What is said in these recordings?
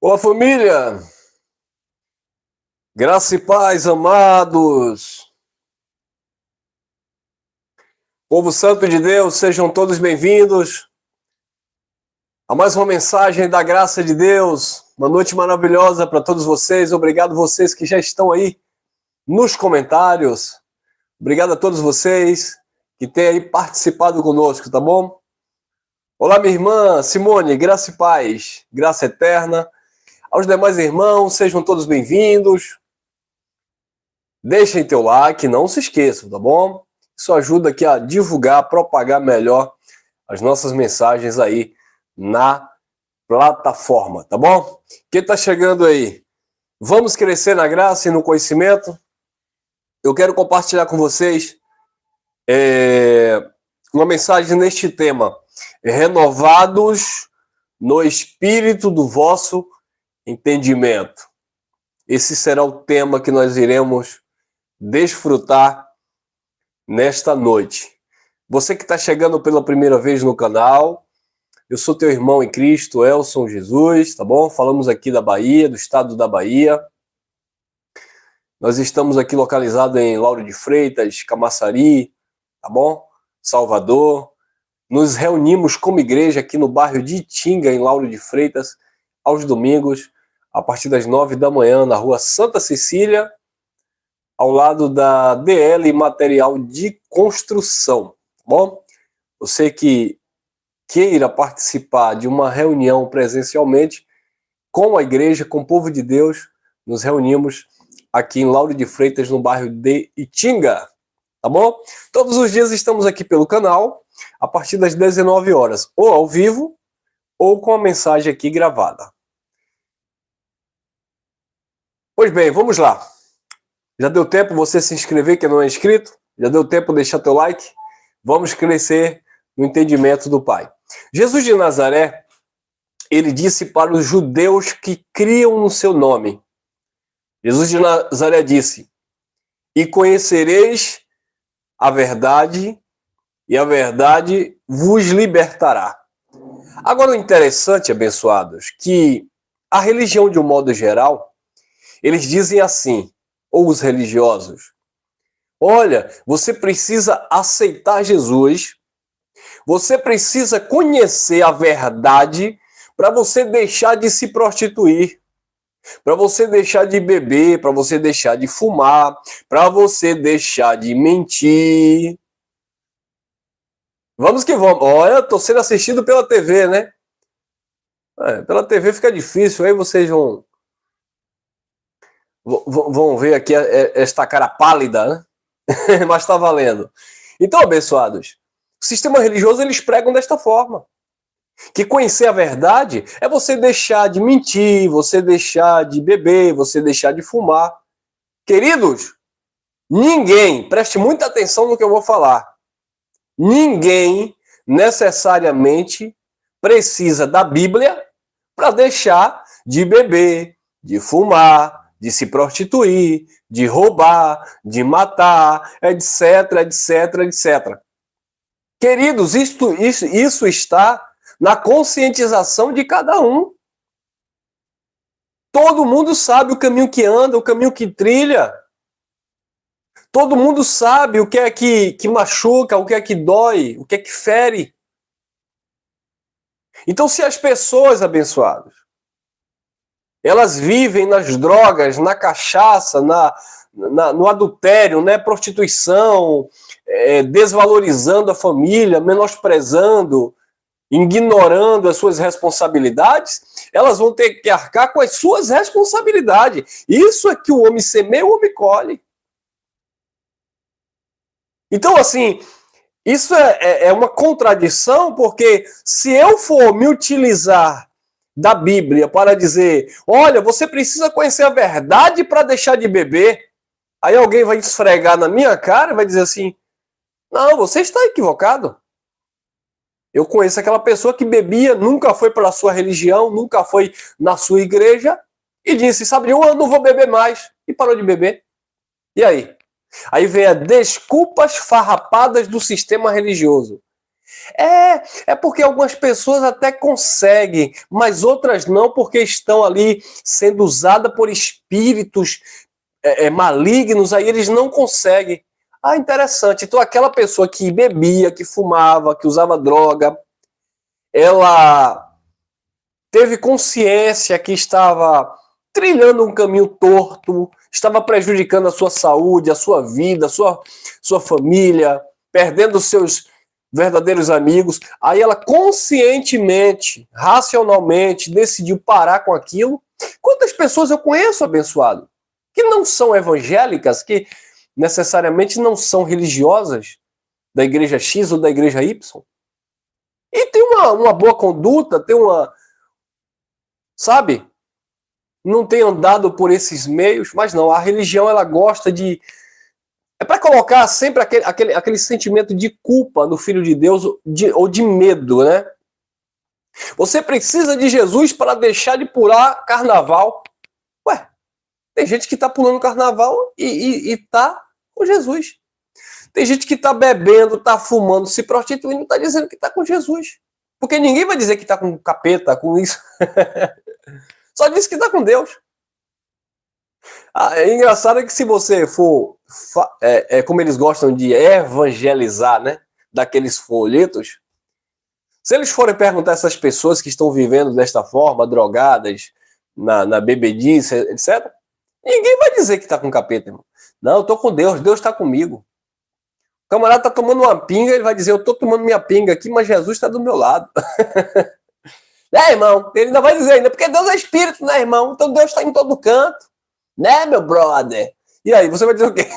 Olá, família! Graça e paz, amados! Povo santo de Deus, sejam todos bem-vindos a mais uma mensagem da graça de Deus. Uma noite maravilhosa para todos vocês. Obrigado vocês que já estão aí nos comentários. Obrigado a todos vocês que têm aí participado conosco, tá bom? Olá, minha irmã Simone, graça e paz, graça eterna. Aos demais irmãos, sejam todos bem-vindos. Deixem teu like, não se esqueçam, tá bom? Isso ajuda aqui a divulgar, propagar melhor as nossas mensagens aí na plataforma, tá bom? Quem tá chegando aí? Vamos crescer na graça e no conhecimento? Eu quero compartilhar com vocês uma mensagem neste tema. Renovados no espírito do vosso entendimento. Esse será o tema que nós iremos desfrutar nesta noite. Você que está chegando pela primeira vez no canal, eu sou teu irmão em Cristo, Elson Jesus, tá bom? Falamos aqui da Bahia, do estado da Bahia. Nós estamos aqui localizados em Lauro de Freitas, Camaçari, tá bom? Salvador. Nos reunimos como igreja aqui no bairro de Itinga, em Lauro de Freitas, aos domingos, a partir das 9 da manhã, na rua Santa Cecília, ao lado da DL Material de Construção, tá bom? Você que queira participar de uma reunião presencialmente com a igreja, com o povo de Deus, nos reunimos aqui em Lauro de Freitas, no bairro de Itinga, tá bom? Todos os dias estamos aqui pelo canal, a partir das 19 horas, ou ao vivo, ou com a mensagem aqui gravada. Pois bem, vamos lá. Já deu tempo você se inscrever, que não é inscrito? Já deu tempo de deixar teu like? Vamos crescer no entendimento do Pai. Jesus de Nazaré, ele disse para os judeus que criam no seu nome. Jesus de Nazaré disse: e conhecereis a verdade, e a verdade vos libertará. Agora, o interessante, abençoados, que a religião, de um modo geral, eles dizem assim, ou os religiosos: olha, você precisa aceitar Jesus, você precisa conhecer a verdade para você deixar de se prostituir, para você deixar de beber, para você deixar de fumar, para você deixar de mentir. Vamos que vamos. Olha, estou sendo assistido pela TV, né? Pela TV fica difícil, aí vocês vão ver aqui esta cara pálida, né? Mas está valendo. Então, abençoados, o sistema religioso, eles pregam desta forma. Que conhecer a verdade é você deixar de mentir, você deixar de beber, você deixar de fumar. Queridos, ninguém, preste muita atenção no que eu vou falar, ninguém necessariamente precisa da Bíblia para deixar de beber, de fumar, de se prostituir, de roubar, de matar, etc, etc, etc. Queridos, isso está na conscientização de cada um. Todo mundo sabe o caminho que anda, o caminho que trilha. Todo mundo sabe o que é que machuca, o que é que dói, o que é que fere. Então, se as pessoas, abençoadas, elas vivem nas drogas, na cachaça, no adultério, né, prostituição, desvalorizando a família, menosprezando, ignorando as suas responsabilidades, elas vão ter que arcar com as suas responsabilidades. Isso é que o homem semeia, o homem colhe. Então, assim, isso é uma contradição, porque se eu for me utilizar da Bíblia para dizer, olha, você precisa conhecer a verdade para deixar de beber, aí alguém vai esfregar na minha cara e vai dizer assim, não, você está equivocado. Eu conheço aquela pessoa que bebia, nunca foi para a sua religião, nunca foi na sua igreja, e disse, sabe, eu não vou beber mais, e parou de beber. E aí? Aí vem as desculpas farrapadas do sistema religioso. É porque algumas pessoas até conseguem, mas outras não, porque estão ali sendo usadas por espíritos malignos, aí eles não conseguem. Ah, interessante. Então aquela pessoa que bebia, que fumava, que usava droga, ela teve consciência que estava trilhando um caminho torto, estava prejudicando a sua saúde, a sua vida, a sua família, perdendo seus verdadeiros amigos. Aí ela conscientemente, racionalmente, decidiu parar com aquilo. Quantas pessoas eu conheço, abençoado, que não são evangélicas, que necessariamente não são religiosas da igreja X ou da igreja Y, e tem uma boa conduta, tem uma, sabe, não tem andado por esses meios, mas não, a religião ela gosta de, é para colocar sempre aquele sentimento de culpa no Filho de Deus, ou de medo, né? Você precisa de Jesus para deixar de pular carnaval. Ué, tem gente que está pulando carnaval e tá com Jesus. Tem gente que está bebendo, está fumando, se prostituindo, está dizendo que está com Jesus. Porque ninguém vai dizer que está com capeta, com isso. Só diz que está com Deus. É engraçado que se você for, como eles gostam de evangelizar, né, daqueles folhetos, se eles forem perguntar a essas pessoas que estão vivendo desta forma, drogadas, na bebedice, etc., ninguém vai dizer que está com capeta, irmão. Não, eu estou com Deus, Deus está comigo. O camarada está tomando uma pinga, ele vai dizer, eu estou tomando minha pinga aqui, mas Jesus está do meu lado. Irmão? Ele ainda vai dizer ainda, porque Deus é espírito, né, irmão? Então Deus está em todo canto. Né, meu brother? E aí, você vai dizer o quê?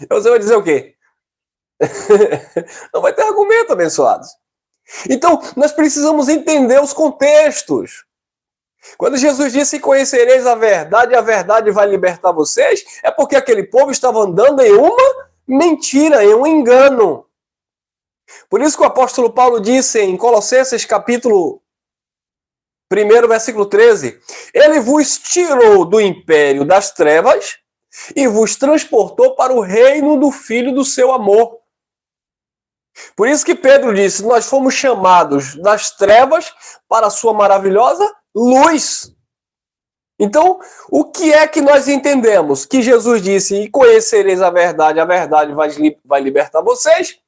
Você vai dizer o quê? Não vai ter argumento, abençoados. Então, nós precisamos entender os contextos. Quando Jesus disse, conhecereis a verdade vai libertar vocês, é porque aquele povo estava andando em uma mentira, em um engano. Por isso que o apóstolo Paulo disse em Colossenses capítulo 1, versículo 13, ele vos tirou do império das trevas e vos transportou para o reino do Filho do seu amor. Por isso que Pedro disse, nós fomos chamados das trevas para a sua maravilhosa luz. Então, o que é que nós entendemos? Que Jesus disse, e conhecereis a verdade vai libertar vocês,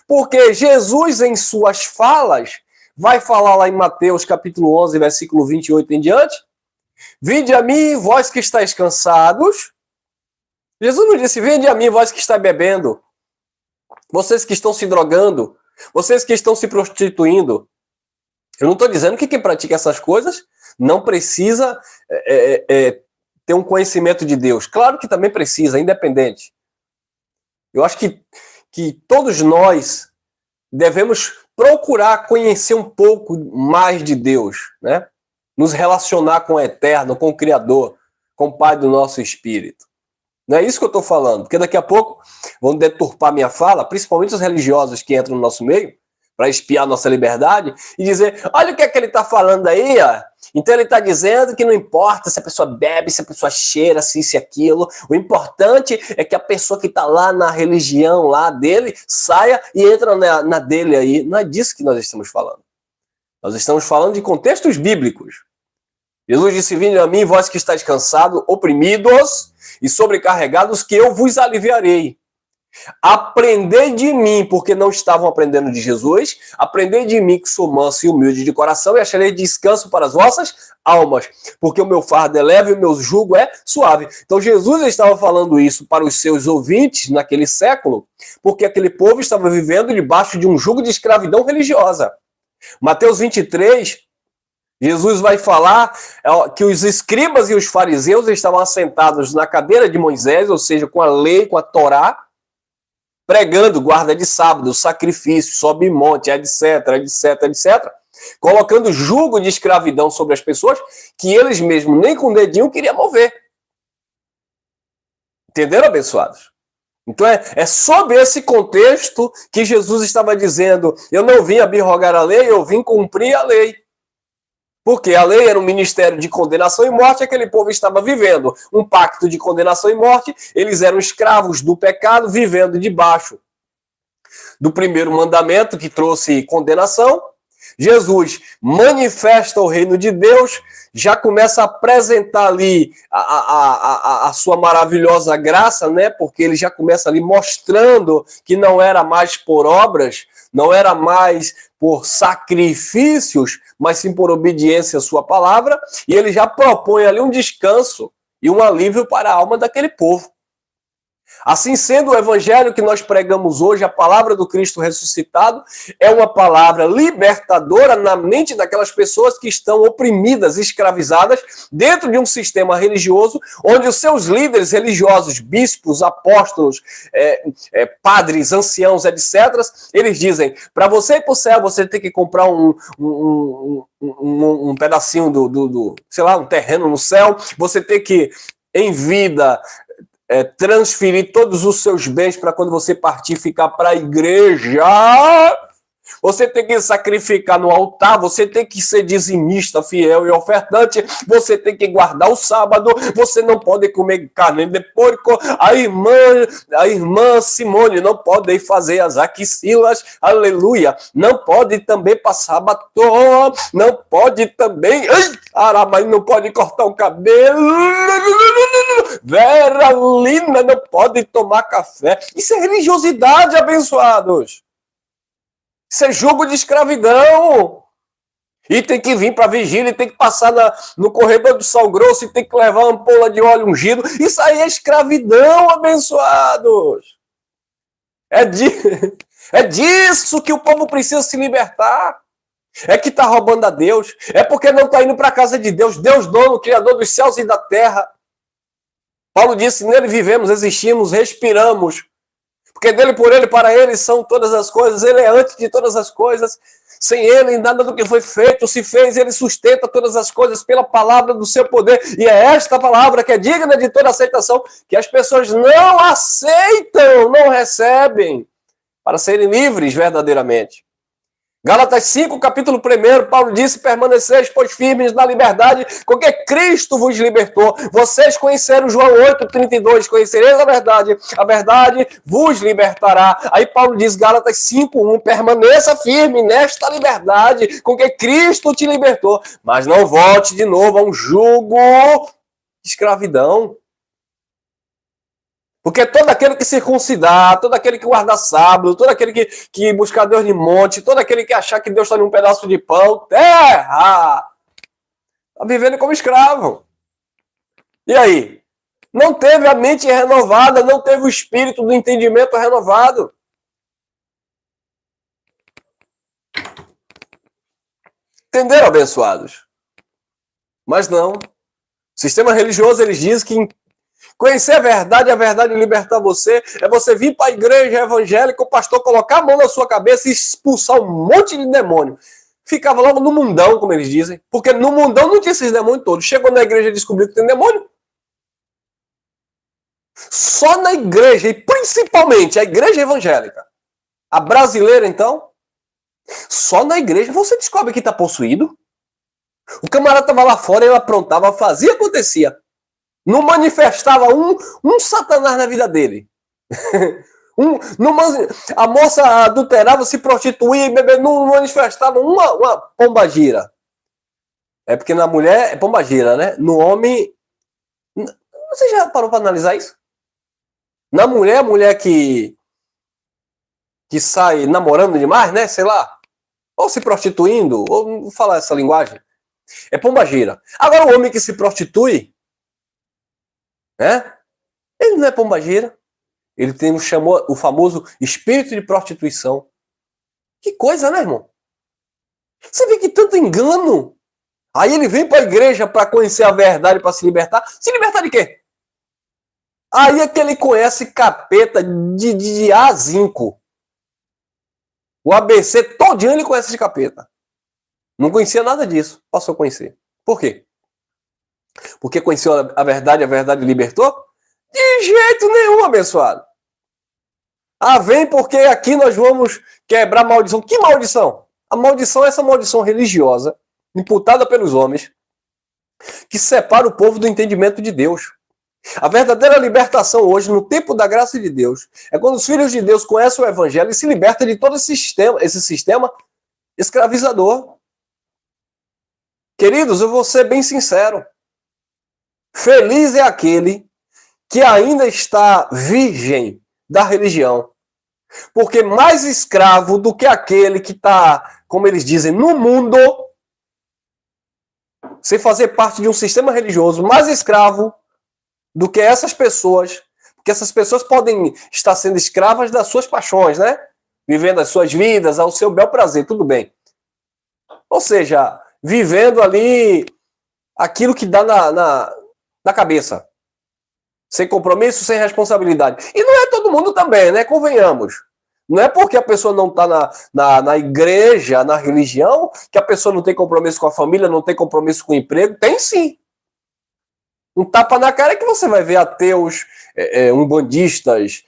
porque Jesus, em suas falas, vai falar lá em Mateus capítulo 11, versículo 28 em diante, vinde a mim, vós que estáis cansados. Jesus não disse, vinde a mim, vós que estáis bebendo, vocês que estão se drogando, vocês que estão se prostituindo. Eu não estou dizendo que quem pratica essas coisas não precisa ter um conhecimento de Deus. Claro que também precisa, independente. Eu acho que todos nós devemos procurar conhecer um pouco mais de Deus, né? Nos relacionar com o Eterno, com o Criador, com o Pai do nosso espírito. Não é isso que eu estou falando, porque daqui a pouco vão deturpar minha fala, principalmente os religiosos que entram no nosso meio, para espiar nossa liberdade, e dizer, olha o que é que ele está falando aí, ó. Então ele está dizendo que não importa se a pessoa bebe, se a pessoa cheira, se isso e aquilo, o importante é que a pessoa que está lá na religião lá dele, saia e entra na dele aí. Não é disso que nós estamos falando. Nós estamos falando de contextos bíblicos. Jesus disse, vinde a mim, vós que estáis cansados, oprimidos e sobrecarregados, que eu vos aliviarei. Aprendei de mim, porque não estavam aprendendo de Jesus, aprendei de mim que sou manso e humilde de coração e acharei descanso para as vossas almas, porque o meu fardo é leve e o meu jugo é suave. Então Jesus estava falando isso para os seus ouvintes naquele século, porque aquele povo estava vivendo debaixo de um jugo de escravidão religiosa. Mateus 23, Jesus vai falar que os escribas e os fariseus estavam assentados na cadeira de Moisés, ou seja, com a lei, com a Torá, pregando guarda de sábado, sacrifício, sobe monte, etc, etc, etc, colocando jugo de escravidão sobre as pessoas que eles mesmos nem com o dedinho queriam mover. Entenderam, abençoados? Então é sob esse contexto que Jesus estava dizendo, eu não vim abrogar a lei, eu vim cumprir a lei. Porque a lei era um ministério de condenação e morte, aquele povo estava vivendo um pacto de condenação e morte, eles eram escravos do pecado, vivendo debaixo do primeiro mandamento que trouxe condenação. Jesus manifesta o reino de Deus, já começa a apresentar ali a sua maravilhosa graça, né? Porque ele já começa ali mostrando que não era mais por obras, não era mais por sacrifícios, mas sim por obediência à sua palavra, e ele já propõe ali um descanso e um alívio para a alma daquele povo. Assim sendo, o evangelho que nós pregamos hoje, a palavra do Cristo ressuscitado, é uma palavra libertadora na mente daquelas pessoas que estão oprimidas, escravizadas, dentro de um sistema religioso, onde os seus líderes religiosos, bispos, apóstolos, padres, anciãos, etc., eles dizem, para você ir para o céu, você tem que comprar um pedacinho sei lá, um terreno no céu, você tem que, em vida, transferir todos os seus bens para quando você partir ficar para a igreja. Você tem que sacrificar no altar, você tem que ser dizimista, fiel e ofertante, você tem que guardar o sábado, você não pode comer carne de porco, a irmã Simone não pode fazer as axilas, aleluia, não pode também passar batom, não pode também, mas não pode cortar o cabelo, Vera Lina não pode tomar café. Isso é religiosidade, abençoados. Isso é jugo de escravidão. E tem que vir para a vigília, e tem que passar no corredor do sal grosso, e tem que levar uma ampola de óleo ungido. Isso aí é escravidão, abençoados. É disso que o povo precisa se libertar. É que está roubando a Deus. É porque não está indo para a casa de Deus. Deus dono, criador dos céus e da terra. Paulo disse, nele vivemos, existimos, respiramos. Porque dele, por ele, para ele são todas as coisas. Ele é antes de todas as coisas. Sem ele, nada do que foi feito se fez. Ele sustenta todas as coisas pela palavra do seu poder. E é esta palavra que é digna de toda aceitação, que as pessoas não aceitam, não recebem, para serem livres verdadeiramente. Gálatas 5, capítulo 1, Paulo disse, permaneceis, pois, firmes na liberdade, com que Cristo vos libertou. Vocês conheceram João 8,32, conhecereis a verdade vos libertará. Aí Paulo diz, Gálatas 5:1, permaneça firme nesta liberdade, com que Cristo te libertou. Mas não volte de novo a um jugo de escravidão. Porque todo aquele que circuncidar, todo aquele que guardar sábado, todo aquele que buscar Deus de monte, todo aquele que achar que Deus está em um pedaço de pão, terra, está vivendo como escravo. E aí? Não teve a mente renovada, não teve o espírito do entendimento renovado. Entenderam, abençoados? Mas não. O sistema religioso, eles dizem que conhecer a verdade libertar você, é você vir para a igreja evangélica, o pastor colocar a mão na sua cabeça e expulsar um monte de demônio. Ficava logo no mundão, como eles dizem, porque no mundão não tinha esses demônios todos. Chegou na igreja e descobriu que tem demônio. Só na igreja, e principalmente a igreja evangélica, a brasileira então, só na igreja você descobre que está possuído. O camarada estava lá fora, ele aprontava, fazia, acontecia. Não manifestava um satanás na vida dele. A moça adulterava, se prostituía e bebê, não manifestava uma pombagira. É porque na mulher é pombagira, né? No homem... Você já parou para analisar isso? Na mulher, a mulher que sai namorando demais, né? Sei lá. Ou se prostituindo, ou não falar essa linguagem. É pombagira. Agora o homem que se prostitui, né? Ele não é pombagira. Ele tem o famoso espírito de prostituição. Que coisa, né, irmão? Você vê que tanto engano. Aí ele vem para a igreja para conhecer a verdade, para se libertar. Se libertar de quê? Aí é que ele conhece capeta de A a zinco. O ABC todinho ele conhece de capeta. Não conhecia nada disso. Passou a conhecer. Por quê? Porque conheceu a verdade libertou? De jeito nenhum, abençoado. Vem porque aqui nós vamos quebrar a maldição. Que maldição? A maldição é essa maldição religiosa, imputada pelos homens, que separa o povo do entendimento de Deus. A verdadeira libertação hoje, no tempo da graça de Deus, é quando os filhos de Deus conhecem o evangelho e se libertam de todo esse sistema escravizador. Queridos, eu vou ser bem sincero. Feliz é aquele que ainda está virgem da religião. Porque mais escravo do que aquele que está, como eles dizem, no mundo, sem fazer parte de um sistema religioso, mais escravo do que essas pessoas, porque essas pessoas podem estar sendo escravas das suas paixões, né? Vivendo as suas vidas ao seu bel prazer, tudo bem. Ou seja, vivendo ali aquilo que dá na cabeça. Sem compromisso, sem responsabilidade. E não é todo mundo também, né? Convenhamos. Não é porque a pessoa não está na igreja, na religião, que a pessoa não tem compromisso com a família, não tem compromisso com o emprego. Tem sim. Um tapa na cara é que você vai ver ateus, umbandistas,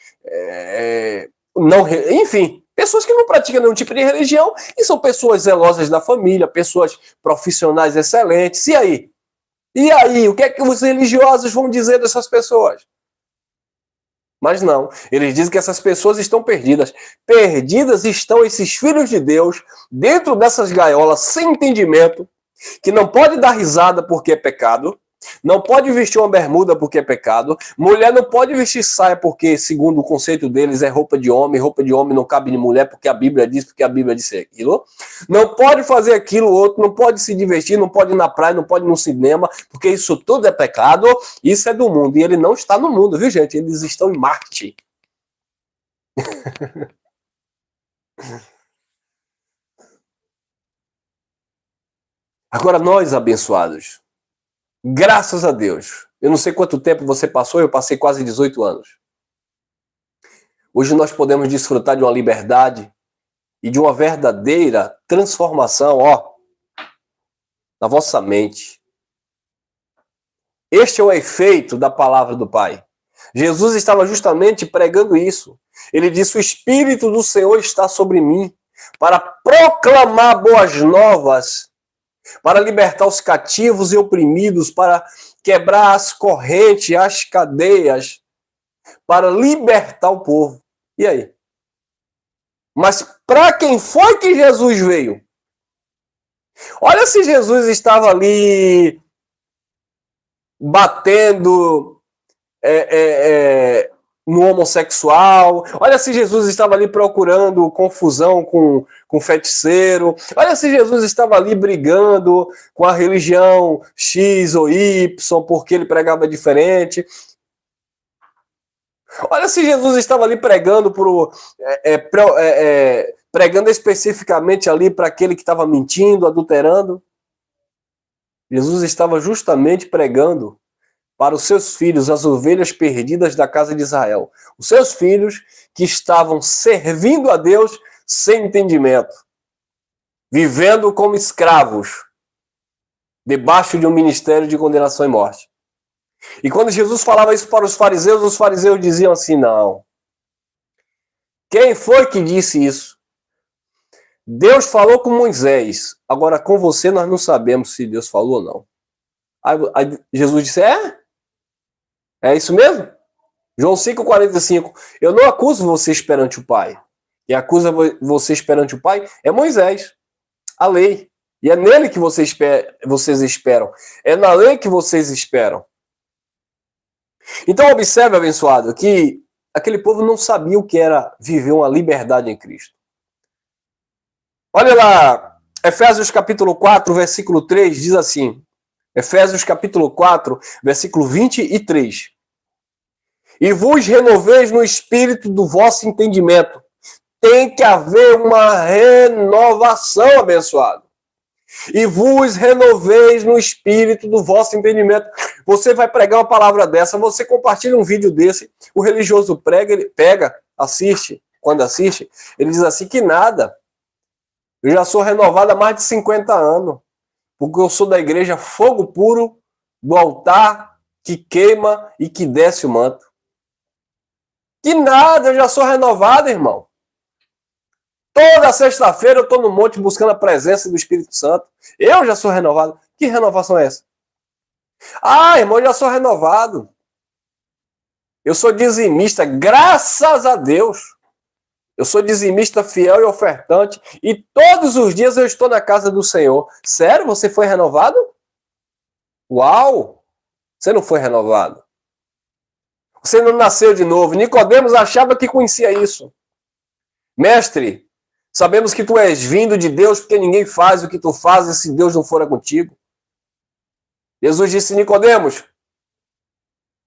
enfim, pessoas que não praticam nenhum tipo de religião e são pessoas zelosas da família, pessoas profissionais excelentes. E aí? E aí? O que é que os religiosos vão dizer dessas pessoas? Mas não, eles dizem que essas pessoas estão perdidas. Perdidas estão esses filhos de Deus dentro dessas gaiolas sem entendimento, que não pode dar risada porque é pecado, não pode vestir uma bermuda porque é pecado, mulher não pode vestir saia porque, segundo o conceito deles, é roupa de homem não cabe de mulher porque a Bíblia disse aquilo, não pode fazer aquilo, outro, não pode se divertir, não pode ir na praia, não pode ir no cinema, porque isso tudo é pecado, isso é do mundo, e ele não está no mundo, viu gente? Eles estão em Marte. Agora nós, abençoados, graças a Deus. Eu não sei quanto tempo você passou, eu passei quase 18 anos. Hoje nós podemos desfrutar de uma liberdade e de uma verdadeira transformação, na vossa mente. Este é o efeito da palavra do Pai. Jesus estava justamente pregando isso. Ele disse: o Espírito do Senhor está sobre mim para proclamar boas novas, para libertar os cativos e oprimidos, para quebrar as correntes, as cadeias, para libertar o povo. E aí? Mas para quem foi que Jesus veio? Olha se Jesus estava ali batendo no homossexual. Olha se Jesus estava ali procurando confusão com feiticeiro. Olha se Jesus estava ali brigando com a religião X ou Y porque ele pregava diferente. Olha se Jesus estava ali pregando pregando especificamente ali para aquele que estava mentindo, adulterando. Jesus estava justamente pregando para os seus filhos, as ovelhas perdidas da casa de Israel. Os seus filhos que estavam servindo a Deus sem entendimento, vivendo como escravos, debaixo de um ministério de condenação e morte. E quando Jesus falava isso para os fariseus diziam assim: não. Quem foi que disse isso? Deus falou com Moisés. Agora com você nós não sabemos se Deus falou ou não. Aí Jesus disse: é isso mesmo? João 5,45. Eu não acuso vocês perante o Pai. Quem acusa vocês perante o Pai é Moisés, a lei. E é nele que vocês esperam. É na lei que vocês esperam. Então observe, abençoado, que aquele povo não sabia o que era viver uma liberdade em Cristo. Olha lá, Efésios capítulo 4, versículo 3, diz assim. Efésios capítulo 4, versículo 23. E vos renoveis no espírito do vosso entendimento. Tem que haver uma renovação, abençoado. E vos renoveis no espírito do vosso entendimento. Você vai pregar uma palavra dessa, você compartilha um vídeo desse, o religioso prega, ele pega, assiste, quando assiste, ele diz assim: que nada, eu já sou renovado há mais de 50 anos, porque eu sou da igreja Fogo Puro, do altar que queima e que desce o manto. Que nada, eu já sou renovado, irmão. Toda sexta-feira eu estou no monte buscando a presença do Espírito Santo. Eu já sou renovado. Que renovação é essa? Ah, irmão, eu já sou renovado. Eu sou dizimista, graças a Deus. Eu sou dizimista fiel e ofertante. E todos os dias eu estou na casa do Senhor. Sério? Você foi renovado? Uau! Você não foi renovado. Você não nasceu de novo. Nicodemos achava que conhecia isso. Mestre, sabemos que tu és vindo de Deus porque ninguém faz o que tu fazes se Deus não fora contigo. Jesus disse, Nicodemos,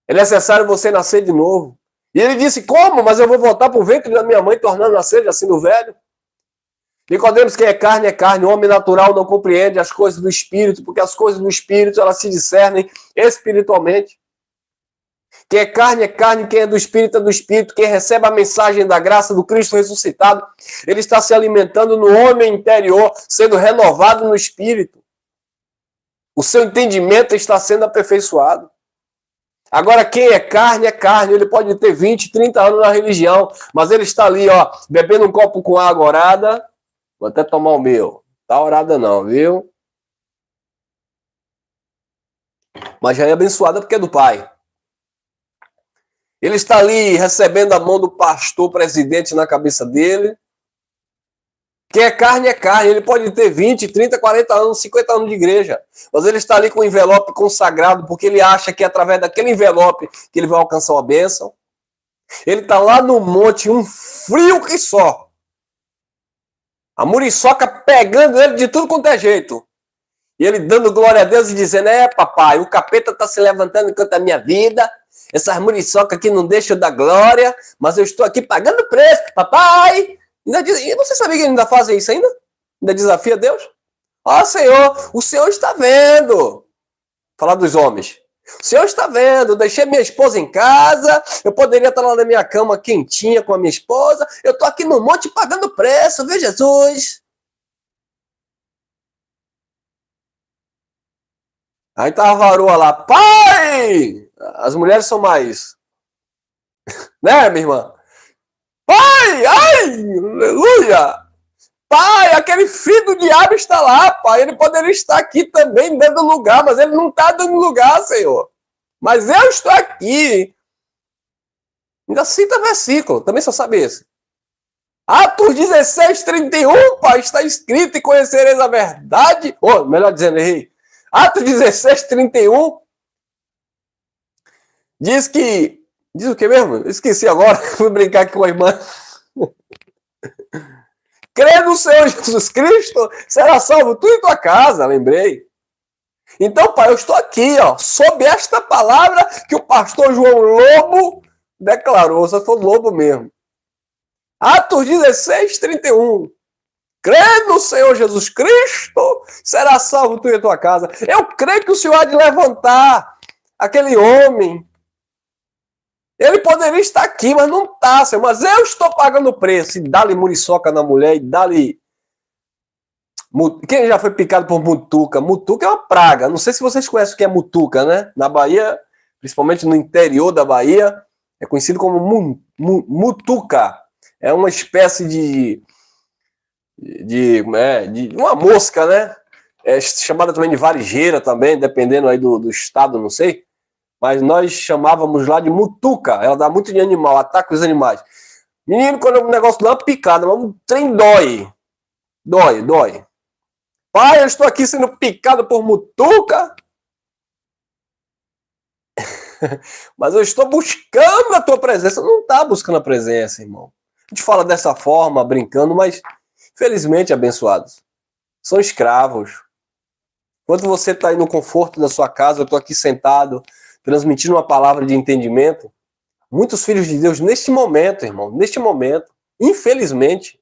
é necessário você nascer de novo. E ele disse, como? Mas eu vou voltar para o ventre da minha mãe, tornando a nascer assim do velho. Nicodemos, quem é carne, o homem natural não compreende as coisas do Espírito, porque as coisas do Espírito, elas se discernem espiritualmente. Quem é carne, quem é do Espírito, quem recebe a mensagem da graça do Cristo ressuscitado, ele está se alimentando no homem interior, sendo renovado no Espírito. O seu entendimento está sendo aperfeiçoado. Agora, quem é carne, ele pode ter 20, 30 anos na religião, mas ele está ali, ó, bebendo um copo com água orada. Vou até tomar o meu. Tá orada não, viu? Mas já é abençoada porque é do Pai. Ele está ali recebendo a mão do pastor presidente na cabeça dele. Quem é carne, ele pode ter 20, 30, 40 anos, 50 anos de igreja. Mas ele está ali com o envelope consagrado, porque ele acha que é através daquele envelope que ele vai alcançar uma bênção. Ele está lá no monte, um frio que só. A muriçoca pegando ele de tudo quanto é jeito. E ele dando glória a Deus e dizendo, papai, o capeta está se levantando enquanto a minha vida. Essas muriçocas aqui não deixam eu dar glória, mas eu estou aqui pagando preço, papai. E você sabia que ele ainda fazem isso ainda? Ainda desafia Deus? Senhor, o Senhor está vendo. Falar dos homens. O Senhor está vendo, deixei minha esposa em casa, eu poderia estar lá na minha cama quentinha com a minha esposa, eu estou aqui no monte pagando preço, vê Jesus. Aí tá a varoa lá, pai! As mulheres são mais, né, minha irmã? Pai, aleluia! Pai, aquele filho do diabo está lá, pai. Ele poderia estar aqui também dando lugar, mas ele não está dando lugar, Senhor. Mas eu estou aqui. Ainda cita versículo, também só sabe esse. Atos 16, 31, pai, está escrito e conhecereis a verdade. Melhor dizendo, errei. Atos 16, 31. Diz o que mesmo? Esqueci agora, fui brincar aqui com a irmã. Crê no Senhor Jesus Cristo, será salvo tu e tua casa, lembrei. Então, pai, eu estou aqui, ó, sob esta palavra que o pastor João Lobo declarou, só foi Lobo mesmo. Atos 16, 31. Crê no Senhor Jesus Cristo, será salvo tu e a tua casa. Eu creio que o Senhor há de levantar aquele homem. Ele poderia estar aqui, mas não está, Senhor. Mas eu estou pagando o preço. E dá-lhe muriçoca na mulher, e dá-lhe... Quem já foi picado por mutuca? Mutuca é uma praga. Não sei se vocês conhecem o que é mutuca, né? Na Bahia, principalmente no interior da Bahia, é conhecido como mutuca. É uma espécie de uma mosca, né? É chamada também de varejeira também, dependendo aí do estado, não sei. Mas nós chamávamos lá de mutuca. Ela dá muito de animal, ataca os animais. Menino, quando o negócio dá uma picada, um trem dói. Dói. Pai, eu estou aqui sendo picado por mutuca. Mas eu estou buscando a tua presença. Não está buscando a presença, irmão. A gente fala dessa forma, brincando, mas felizmente, abençoados, são escravos. Enquanto você está aí no conforto da sua casa, eu estou aqui sentado, transmitindo uma palavra de entendimento. Muitos filhos de Deus, neste momento, irmão, infelizmente,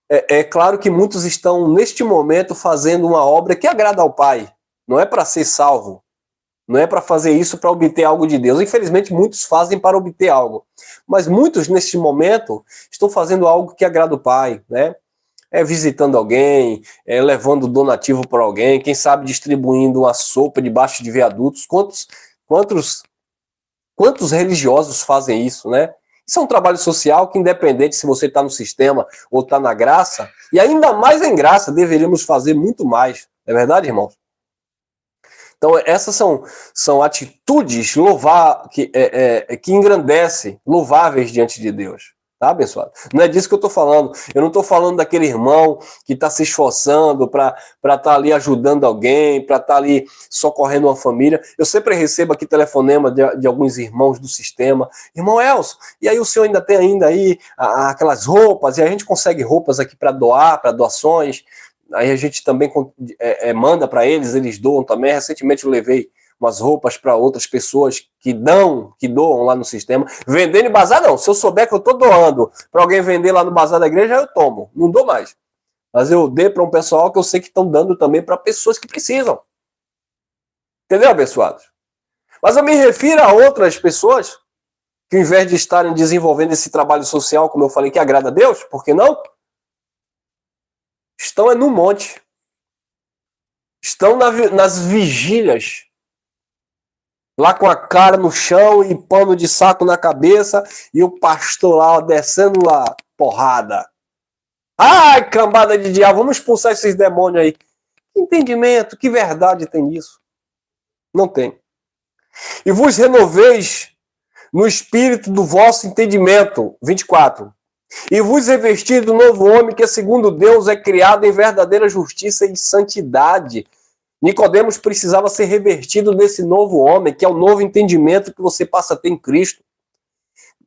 é claro que muitos estão, neste momento, fazendo uma obra que agrada ao Pai. Não é para ser salvo. Não é para fazer isso para obter algo de Deus. Infelizmente, muitos fazem para obter algo. Mas muitos, neste momento, estão fazendo algo que agrada o Pai, né? Visitando alguém, levando donativo para alguém, quem sabe distribuindo uma sopa debaixo de viadutos. Quantos religiosos fazem isso, né? Isso é um trabalho social que, independente se você está no sistema ou está na graça, e ainda mais em graça, deveríamos fazer muito mais. Não é verdade, irmãos? Então, essas são atitudes que engrandecem, louváveis diante de Deus. Tá, abençoado? Não é disso que eu estou falando. Eu não estou falando daquele irmão que está se esforçando para estar ali ajudando alguém, para estar ali socorrendo uma família. Eu sempre recebo aqui telefonema de alguns irmãos do sistema. Irmão Elcio, e aí o senhor ainda tem aí aquelas roupas, e a gente consegue roupas aqui para doar, para doações. Aí a gente também manda para eles doam também. Recentemente eu levei umas roupas para outras pessoas que doam lá no sistema. Vendendo em bazar, não. Se eu souber que eu estou doando para alguém vender lá no bazar da igreja, eu tomo. Não dou mais. Mas eu dei para um pessoal que eu sei que estão dando também para pessoas que precisam. Entendeu, abençoados? Mas eu me refiro a outras pessoas que, ao invés de estarem desenvolvendo esse trabalho social, como eu falei, que agrada a Deus, por que não? Estão no monte. Estão nas vigílias. Lá com a cara no chão e pano de saco na cabeça e o pastor lá descendo lá, porrada. Ai, cambada de diabo, vamos expulsar esses demônios aí. Que entendimento, que verdade tem nisso? Não tem. E vos renoveis no espírito do vosso entendimento. 24. E vos revestir do novo homem que, segundo Deus, é criado em verdadeira justiça e santidade. Nicodemos precisava ser revertido desse novo homem, que é o novo entendimento que você passa a ter em Cristo.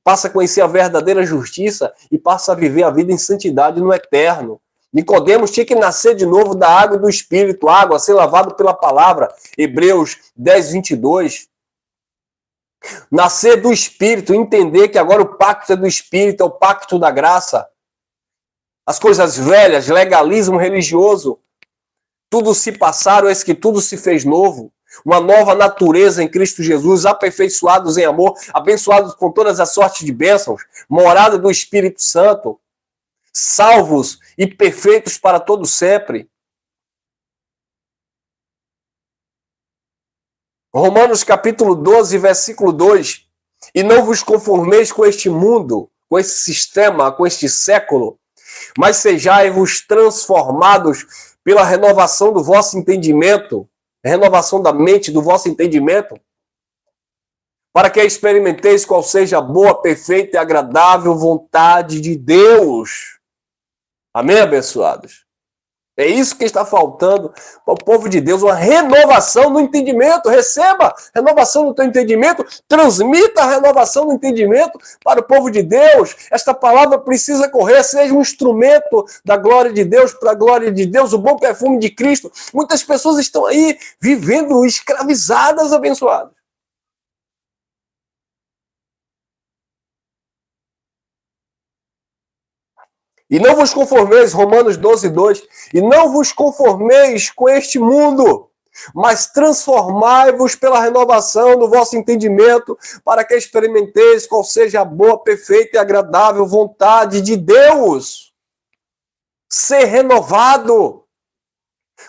Passa a conhecer a verdadeira justiça e passa a viver a vida em santidade no eterno. Nicodemos tinha que nascer de novo da água e do Espírito, água, ser lavado pela palavra. Hebreus 10, 22. Nascer do Espírito, entender que agora o pacto é do Espírito, é o pacto da graça. As coisas velhas, legalismo religioso, tudo se passaram, eis que tudo se fez novo. Uma nova natureza em Cristo Jesus, aperfeiçoados em amor, abençoados com todas as sortes de bênçãos, morada do Espírito Santo, salvos e perfeitos para todo sempre. Romanos capítulo 12, versículo 2. E não vos conformeis com este mundo, com esse sistema, com este século, mas sejai-vos transformados pela renovação do vosso entendimento, renovação da mente, do vosso entendimento, para que experimenteis qual seja a boa, perfeita e agradável vontade de Deus. Amém, abençoados? É isso que está faltando para o povo de Deus, uma renovação no entendimento. Receba renovação no teu entendimento, transmita a renovação no entendimento para o povo de Deus. Esta palavra precisa correr, seja um instrumento da glória de Deus, para a glória de Deus, o bom perfume de Cristo. Muitas pessoas estão aí vivendo escravizadas, abençoadas. E não vos conformeis, Romanos 12, 2, e não vos conformeis com este mundo, mas transformai-vos pela renovação do vosso entendimento, para que experimenteis qual seja a boa, perfeita e agradável vontade de Deus. Ser renovado.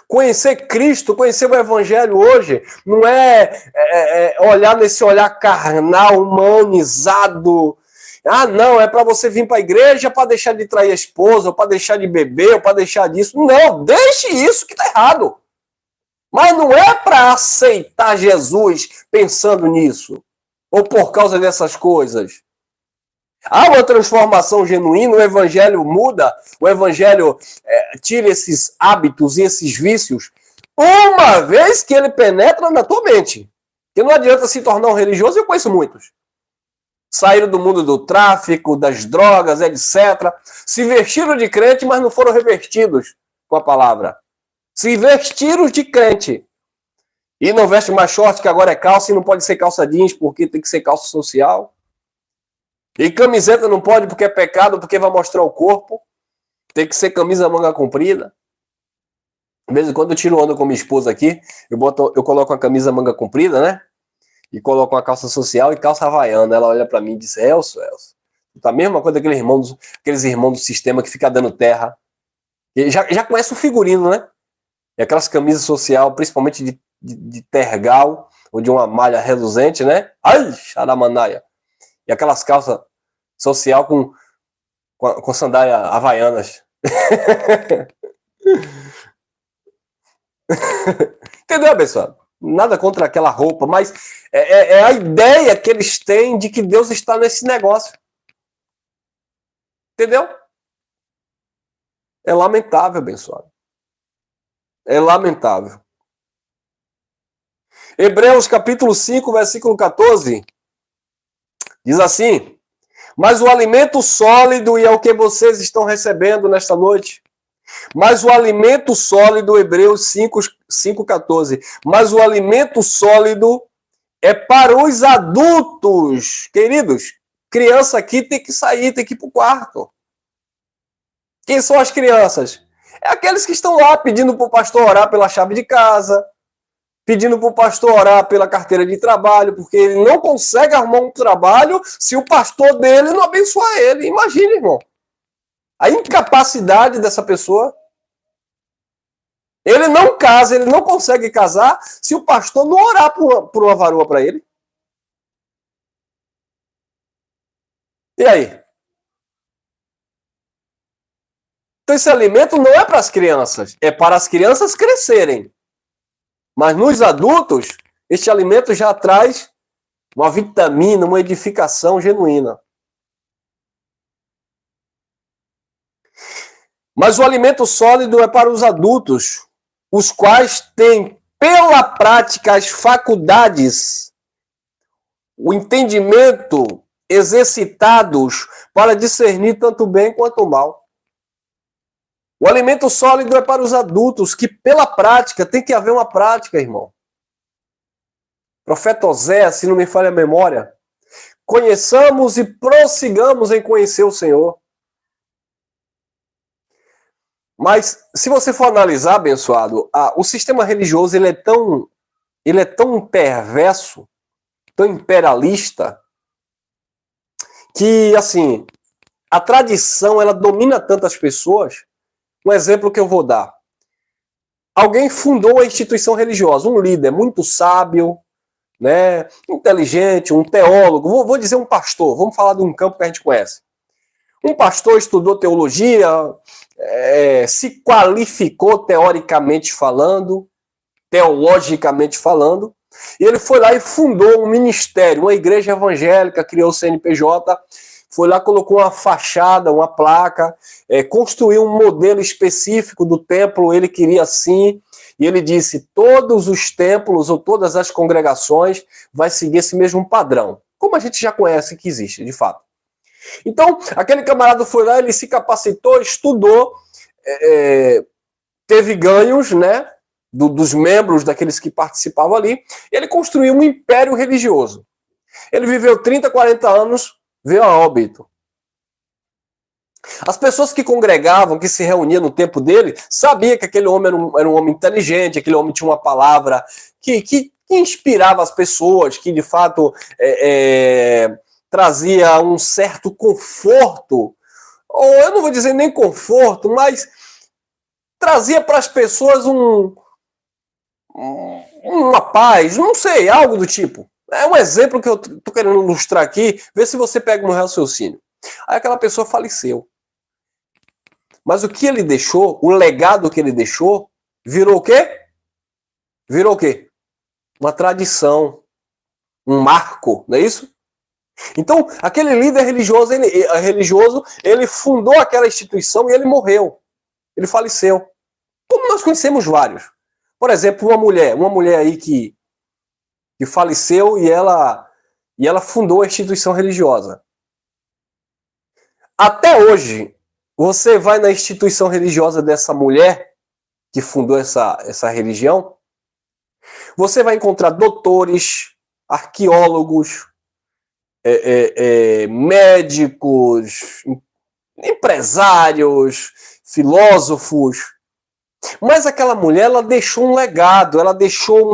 Conhecer Cristo, conhecer o Evangelho hoje, não é olhar nesse olhar carnal, humanizado. Ah, não, é para você vir para a igreja para deixar de trair a esposa, ou para deixar de beber, ou para deixar disso. Não, deixe isso que está errado. Mas não é para aceitar Jesus pensando nisso, ou por causa dessas coisas. Há uma transformação genuína, o evangelho muda, o evangelho tira esses hábitos e esses vícios, uma vez que ele penetra na tua mente. Porque não adianta se tornar um religioso, eu conheço muitos. Saíram do mundo do tráfico, das drogas, etc. Se vestiram de crente, mas não foram revertidos com a palavra. Se vestiram de crente. E não veste mais short, que agora é calça, e não pode ser calça jeans, porque tem que ser calça social. E camiseta não pode porque é pecado, porque vai mostrar o corpo. Tem que ser camisa manga comprida. De vez em quando eu tiro onda com minha esposa aqui, eu coloco a camisa manga comprida, né? E coloco uma calça social e calça havaiana. Ela olha pra mim e diz, Elcio, tá a mesma coisa aqueles irmãos do sistema que fica dando terra. E já conhece o figurino, né? E aquelas camisas social, principalmente de tergal, ou de uma malha reluzente, né? Ai, xaramanaia. E aquelas calças social com sandália havaianas. Entendeu, pessoal? Nada contra aquela roupa, mas é a ideia que eles têm de que Deus está nesse negócio. Entendeu? É lamentável, abençoado. É lamentável. Hebreus capítulo 5, versículo 14, diz assim: mas o alimento sólido, e é o que vocês estão recebendo nesta noite, mas o alimento sólido, Hebreus 5:14, mas o alimento sólido é para os adultos. Queridos, criança aqui tem que sair, tem que ir para o quarto. Quem são as crianças? É aqueles que estão lá pedindo para o pastor orar pela chave de casa, pedindo para o pastor orar pela carteira de trabalho, porque ele não consegue arrumar um trabalho se o pastor dele não abençoar ele. Imagina, irmão. A incapacidade dessa pessoa. Ele não casa, ele não consegue casar se o pastor não orar por uma varoa para ele. E aí? Então esse alimento não é para as crianças, é para as crianças crescerem. Mas nos adultos, este alimento já traz uma vitamina, uma edificação genuína. Mas o alimento sólido é para os adultos, os quais têm, pela prática, as faculdades, o entendimento exercitados para discernir tanto o bem quanto o mal. O alimento sólido é para os adultos, que pela prática, tem que haver uma prática, irmão. Profeta Oséias, se não me falha a memória, conheçamos e prossigamos em conhecer o Senhor. Mas, se você for analisar, abençoado, o sistema religioso ele é tão perverso, tão imperialista, que, assim, a tradição ela domina tantas pessoas. Um exemplo que eu vou dar. Alguém fundou a instituição religiosa, um líder muito sábio, né, inteligente, um teólogo, vou dizer um pastor, vamos falar de um campo que a gente conhece. Um pastor estudou teologia, se qualificou teoricamente falando, teologicamente falando, e ele foi lá e fundou um ministério, uma igreja evangélica, criou o CNPJ, foi lá, colocou uma fachada, uma placa, construiu um modelo específico do templo, ele queria assim, e ele disse, todos os templos ou todas as congregações vai seguir esse mesmo padrão, como a gente já conhece que existe, de fato. Então, aquele camarada foi lá, ele se capacitou, estudou, teve ganhos, né, dos membros, daqueles que participavam ali, e ele construiu um império religioso. Ele viveu 30, 40 anos, veio a óbito. As pessoas que congregavam, que se reuniam no tempo dele, sabiam que aquele homem era um homem inteligente, aquele homem tinha uma palavra que inspirava as pessoas, que de fato trazia um certo conforto, ou eu não vou dizer nem conforto, mas trazia para as pessoas uma paz, não sei, algo do tipo. É um exemplo que eu estou querendo ilustrar aqui, ver se você pega um raciocínio. Aí aquela pessoa faleceu. Mas o que ele deixou, o legado que ele deixou, virou o quê? Virou o quê? Uma tradição, um marco, não é isso? Então, aquele líder religioso, ele fundou aquela instituição e ele morreu. Ele faleceu. Como nós conhecemos vários. Por exemplo, uma mulher aí que faleceu e ela fundou a instituição religiosa. Até hoje, você vai na instituição religiosa dessa mulher que fundou essa religião, você vai encontrar doutores, arqueólogos, médicos, empresários, filósofos. Mas aquela mulher, ela deixou um legado, ela deixou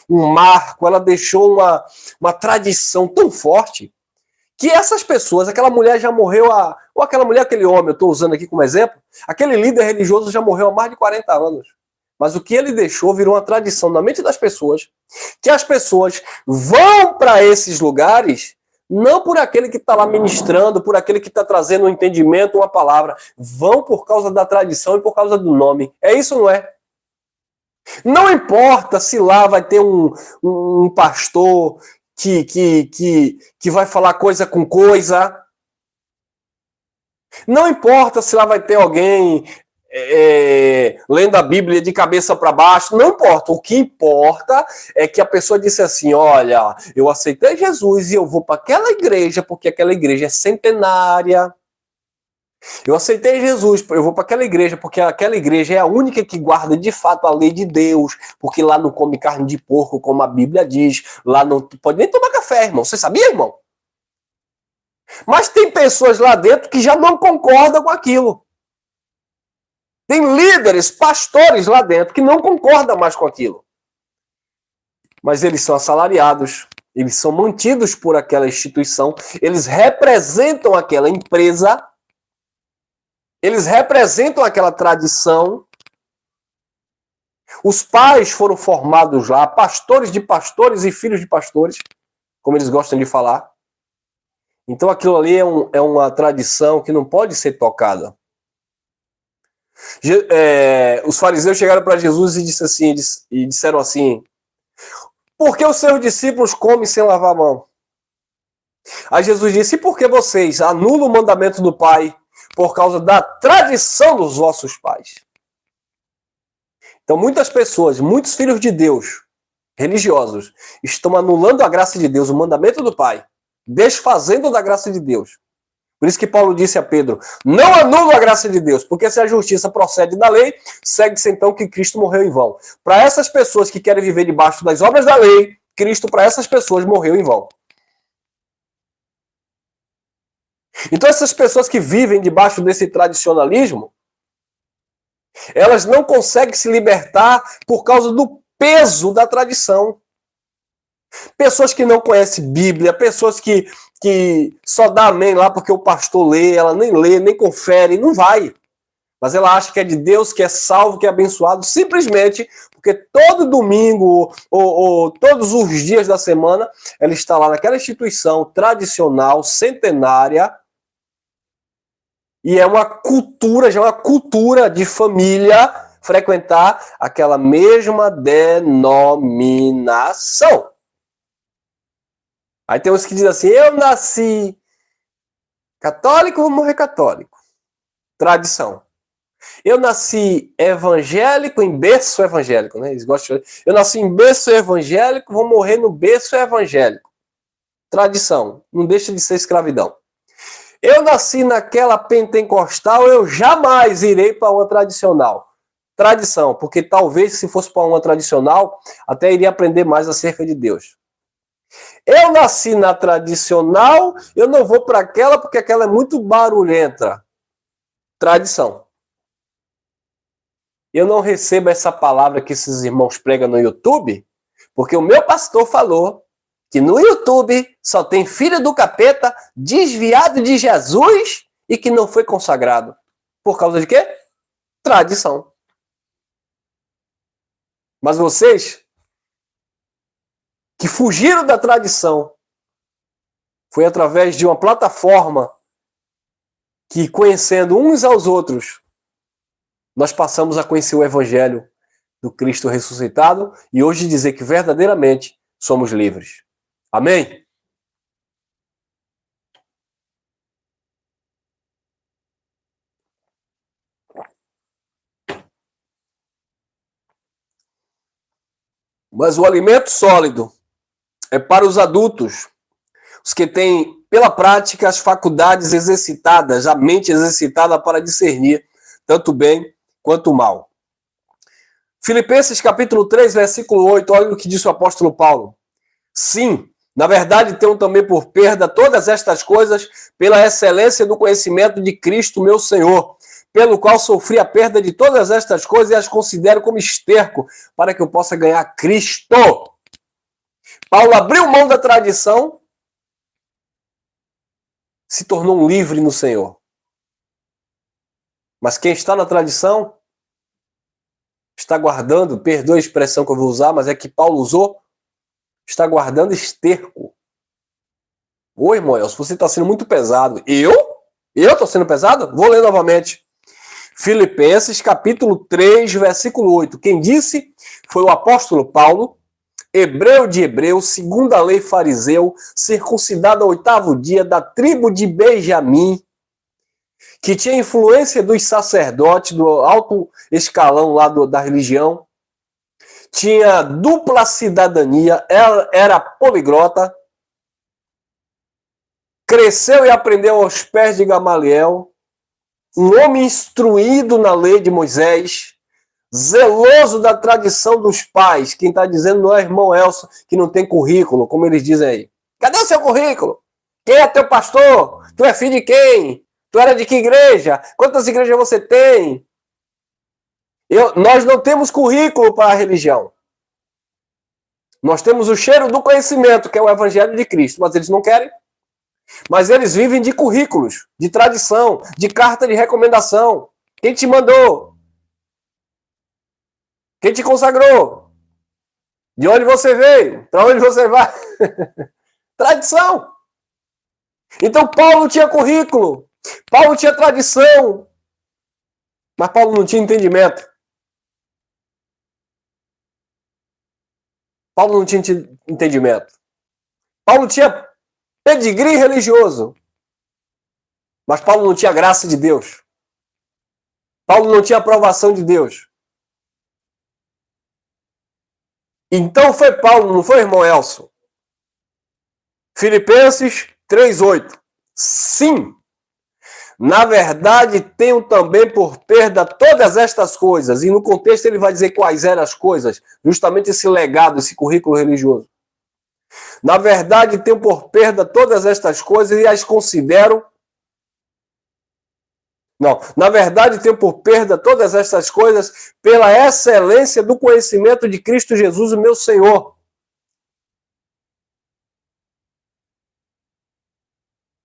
um marco, ela deixou uma tradição tão forte que essas pessoas, aquela mulher já morreu ou aquela mulher, aquele homem, eu estou usando aqui como exemplo, aquele líder religioso já morreu há mais de 40 anos. Mas o que ele deixou virou uma tradição na mente das pessoas, que as pessoas vão para esses lugares não por aquele que está lá ministrando, por aquele que está trazendo um entendimento, uma palavra. Vão por causa da tradição e por causa do nome. É isso ou não é? Não importa se lá vai ter um pastor que vai falar coisa com coisa. Não importa se lá vai ter alguém lendo a Bíblia de cabeça para baixo. Não importa. O que importa é que a pessoa disse assim: olha, eu aceitei Jesus e eu vou para aquela igreja porque aquela igreja é centenária. Eu aceitei Jesus, eu vou para aquela igreja, porque aquela igreja é a única que guarda de fato a lei de Deus, porque lá não come carne de porco, como a Bíblia diz, lá não pode nem tomar café, irmão. Você sabia, irmão? Mas tem pessoas lá dentro que já não concordam com aquilo. Tem líderes, pastores lá dentro que não concordam mais com aquilo. Mas eles são assalariados, eles são mantidos por aquela instituição, eles representam aquela empresa. Eles representam aquela tradição. Os pais foram formados lá, pastores de pastores e filhos de pastores, como eles gostam de falar. Então aquilo ali é uma tradição que não pode ser tocada. Os fariseus chegaram para Jesus e disseram assim: por que os seus discípulos comem sem lavar a mão? Aí Jesus disse: e por que vocês anulam o mandamento do Pai por causa da tradição dos vossos pais? Então muitas pessoas, muitos filhos de Deus, religiosos, estão anulando a graça de Deus, o mandamento do Pai, desfazendo da graça de Deus. Por isso que Paulo disse a Pedro: não anula a graça de Deus, porque se a justiça procede da lei, segue-se então que Cristo morreu em vão. Para essas pessoas que querem viver debaixo das obras da lei, Cristo para essas pessoas morreu em vão. Então essas pessoas que vivem debaixo desse tradicionalismo, elas não conseguem se libertar por causa do peso da tradição. Pessoas que não conhecem Bíblia, pessoas que só dá amém lá porque o pastor lê, ela nem lê, nem confere, não vai. Mas ela acha que é de Deus, que é salvo, que é abençoado, simplesmente porque todo domingo ou todos os dias da semana ela está lá naquela instituição tradicional, centenária, e é uma cultura, já é uma cultura de família frequentar aquela mesma denominação. Aí tem uns que dizem assim: eu nasci católico, vou morrer católico. Tradição. Eu nasci evangélico em berço evangélico, né? Eles gostam de... Eu nasci em berço evangélico, vou morrer no berço evangélico. Tradição. Não deixa de ser escravidão. Eu nasci naquela pentecostal, eu jamais irei para uma tradicional. Tradição, porque talvez se fosse para uma tradicional, até iria aprender mais acerca de Deus. Eu nasci na tradicional, eu não vou para aquela porque aquela é muito barulhenta. Tradição. Eu não recebo essa palavra que esses irmãos pregam no YouTube, porque o meu pastor falou que no YouTube só tem filho do capeta, desviado de Jesus e que não foi consagrado. Por causa de quê? Tradição. Mas vocês que fugiram da tradição, foi através de uma plataforma que, conhecendo uns aos outros, nós passamos a conhecer o Evangelho do Cristo ressuscitado e hoje dizer que verdadeiramente somos livres. Amém? Mas o alimento sólido é para os adultos, os que têm, pela prática, as faculdades exercitadas, a mente exercitada para discernir tanto o bem quanto o mal. Filipenses capítulo 3, versículo 8, olha o que disse o apóstolo Paulo. Sim, na verdade tenho também por perda todas estas coisas pela excelência do conhecimento de Cristo, meu Senhor, pelo qual sofri a perda de todas estas coisas e as considero como esterco para que eu possa ganhar Cristo. Paulo abriu mão da tradição, se tornou um livre no Senhor. Mas quem está na tradição está guardando, perdoa a expressão que eu vou usar, mas é que Paulo usou, está guardando esterco. Ô, irmão, você está sendo muito pesado. Eu? Eu estou sendo pesado? Vou ler novamente. Filipenses, capítulo 3, versículo 8. Quem disse foi o apóstolo Paulo, hebreu de hebreus, segundo a lei fariseu, circuncidado ao 8º dia, da tribo de Benjamim, que tinha influência dos sacerdotes, do alto escalão lá da religião, tinha dupla cidadania, era poliglota, cresceu e aprendeu aos pés de Gamaliel, um homem instruído na lei de Moisés, zeloso da tradição dos pais. Quem está dizendo não é irmão Elson, que não tem currículo, como eles dizem aí. Cadê o seu currículo? Quem é teu pastor? Tu é filho de quem? Tu era de que igreja? Quantas igrejas você tem? Nós não temos currículo para a religião. Nós temos o cheiro do conhecimento, que é o evangelho de Cristo, mas eles não querem. Mas eles vivem de currículos, de tradição, de carta de recomendação. Quem te mandou? Quem te consagrou? De onde você veio? Para onde você vai? Tradição. Então Paulo tinha currículo, Paulo tinha tradição, mas Paulo não tinha entendimento. Paulo não tinha entendimento. Paulo tinha pedigree religioso, mas Paulo não tinha graça de Deus. Paulo não tinha aprovação de Deus. Então foi Paulo, não foi, irmão Elson? Filipenses 3:8. Sim, na verdade tenho também por perda todas estas coisas. E no contexto ele vai dizer quais eram as coisas. Justamente esse legado, esse currículo religioso. Na verdade tenho por perda todas estas coisas e as considero... Não, na verdade tenho por perda todas estas coisas pela excelência do conhecimento de Cristo Jesus, o meu Senhor.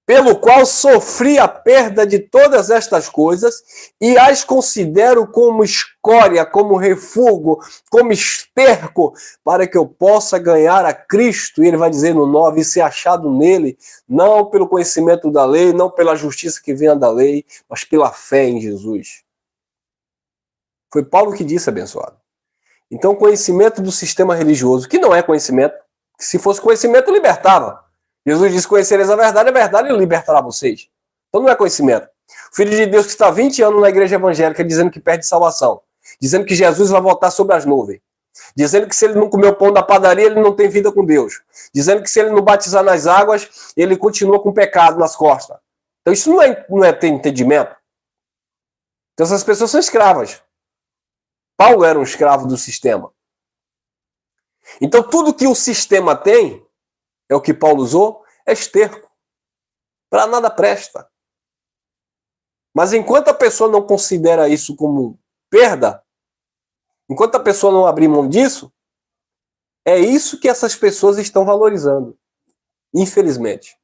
Pelo qual sofri a perda de todas estas coisas e as considero como escória, como refúgio, como esterco, para que eu possa ganhar a Cristo. E ele vai dizer no 9, e ser achado nele, não pelo conhecimento da lei, não pela justiça que vem da lei, mas pela fé em Jesus. Foi Paulo que disse, abençoado. Então, conhecimento do sistema religioso, que não é conhecimento, se fosse conhecimento, libertava. Jesus disse, conhecereis a verdade libertará vocês. Então não é conhecimento. O Filho de Deus que está há 20 anos na igreja evangélica dizendo que perde salvação. Dizendo que Jesus vai voltar sobre as nuvens. Dizendo que se ele não comer o pão da padaria, ele não tem vida com Deus. Dizendo que se ele não batizar nas águas, ele continua com pecado nas costas. Então isso não é ter entendimento. Então essas pessoas são escravas. Paulo era um escravo do sistema. Então tudo que o sistema tem, é o que Paulo usou, é esterco. Para nada presta. Mas enquanto a pessoa não considera isso como perda, enquanto a pessoa não abrir mão disso, é isso que essas pessoas estão valorizando. Infelizmente.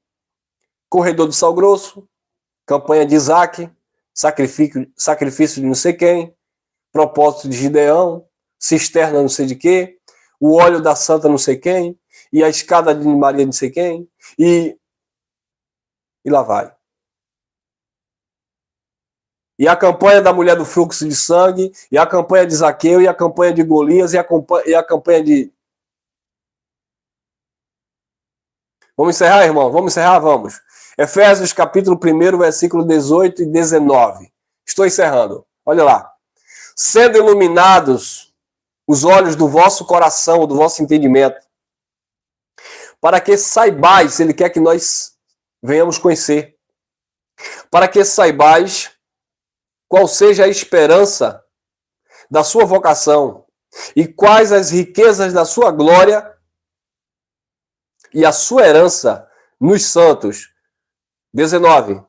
Corredor do sal grosso, campanha de Isaac, sacrifício de não sei quem, propósito de Gideão, cisterna não sei de quê, o óleo da santa não sei quem, e a escada de Maria não sei quem, e lá vai. E a campanha da mulher do fluxo de sangue, e a campanha de Zaqueu, e a campanha de Golias, e a campanha de... Vamos encerrar, irmão? Vamos encerrar? Vamos. Efésios capítulo 1, versículo 18 e 19. Estou encerrando. Olha lá. Sendo iluminados os olhos do vosso coração, do vosso entendimento, para que saibais, ele quer que nós venhamos conhecer, para que saibais qual seja a esperança da sua vocação e quais as riquezas da sua glória e a sua herança nos santos. 19.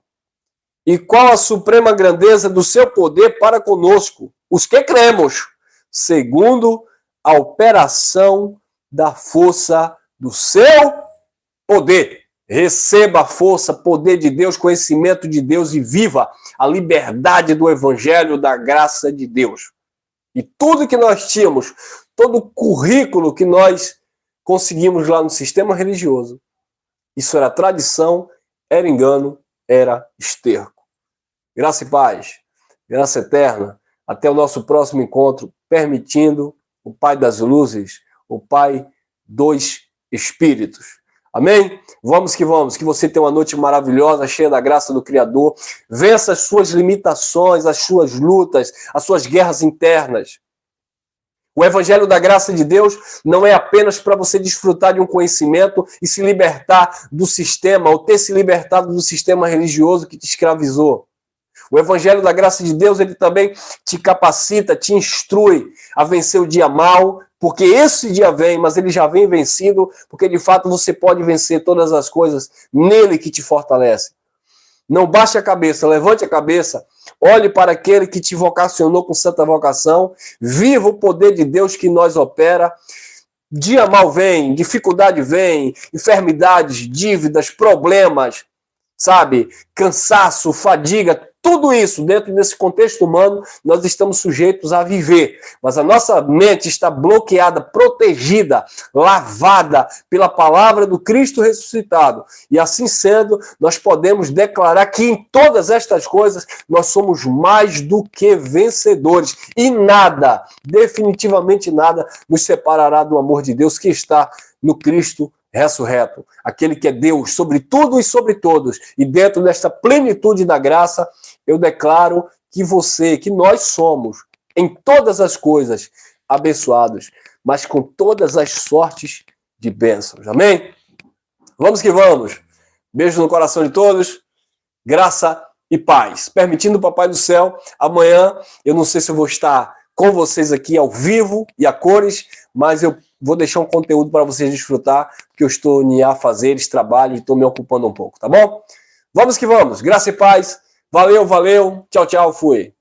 E qual a suprema grandeza do seu poder para conosco, os que cremos, segundo a operação da força do seu poder. Receba a força, poder de Deus, conhecimento de Deus e viva a liberdade do evangelho, da graça de Deus. E tudo que nós tínhamos, todo o currículo que nós conseguimos lá no sistema religioso, isso era tradição, era engano, era esterco. Graça e paz. graça eterna. Até o nosso próximo encontro, permitindo o Pai das Luzes, o Pai dos Espíritos. Amém? Vamos, que você tenha uma noite maravilhosa, cheia da graça do Criador. Vença as suas limitações, as suas lutas, as suas guerras internas. O Evangelho da Graça de Deus não é apenas para você desfrutar de um conhecimento e se libertar do sistema, ou ter se libertado do sistema religioso que te escravizou. O Evangelho da Graça de Deus, ele também te capacita, te instrui a vencer o dia mal, porque esse dia vem, mas ele já vem vencido, porque de fato você pode vencer todas as coisas nele que te fortalece. Não baixe a cabeça, levante a cabeça, olhe para aquele que te vocacionou com santa vocação, viva o poder de Deus que nós opera. Dia mal vem, dificuldade vem, enfermidades, dívidas, problemas, sabe? Cansaço, fadiga, tudo isso dentro desse contexto humano nós estamos sujeitos a viver. Mas a nossa mente está bloqueada, protegida, lavada pela palavra do Cristo ressuscitado. E assim sendo, nós podemos declarar que em todas estas coisas nós somos mais do que vencedores. E nada, definitivamente nada, nos separará do amor de Deus que está no Cristo ressurreto, aquele que é Deus sobre tudo e sobre todos. E dentro desta plenitude da graça, eu declaro que nós somos, em todas as coisas, abençoados, mas com todas as sortes de bênçãos. Amém? Vamos que vamos. Beijo no coração de todos. Graça e paz. Permitindo o Papai do Céu, amanhã, eu não sei se eu vou estar com vocês aqui ao vivo e a cores, mas eu vou deixar um conteúdo para vocês desfrutar, porque eu estou em afazeres, trabalho e estou me ocupando um pouco, tá bom? Vamos que vamos. Graça e paz. Valeu, valeu. Tchau, tchau. Fui.